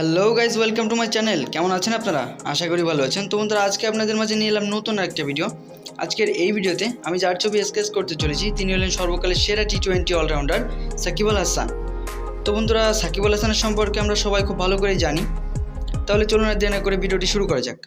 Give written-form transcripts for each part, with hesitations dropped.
Hello guys, welcome to my channel. কেমন আছেন আপনারা? আশা করি ভালো আছেন। তো বন্ধুরা, আজকে আপনাদের মাঝে নিয়ে এলাম নতুন একটা ভিডিও। আজকের এই ভিডিওতে আমি যার ছবি স্কেচ করতে চলেছি তিনি হলেন সর্বকালের সেরা টি-20 অলরাউন্ডার সাকিব আল হাসান। তো বন্ধুরা, সাকিব আল হাসানের সম্পর্কে আমরা সবাই খুব ভালো করেই জানি। তাহলে চলুন আর দেরি না করে ভিডিওটি শুরু করা যাক।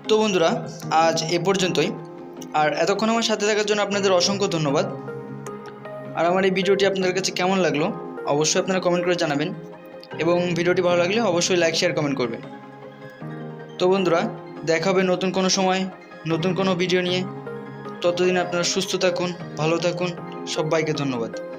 তো বন্ধুরা, আজ এ পর্যন্তই। আর এতক্ষণ আমার সাথে থাকার জন্য আপনাদের অসংখ্য ধন্যবাদ। আর আমার এই ভিডিওটি আপনাদের কাছে কেমন লাগলো অবশ্যই আপনারা কমেন্ট করে জানাবেন, এবং ভিডিওটি ভালো লাগলে অবশ্যই লাইক শেয়ার কমেন্ট করবেন। তো বন্ধুরা, দেখা হবে নতুন কোনো সময় নতুন কোনো ভিডিও নিয়ে। ততদিন আপনারা সুস্থ থাকুন, ভালো থাকুন। সবাইকে ধন্যবাদ।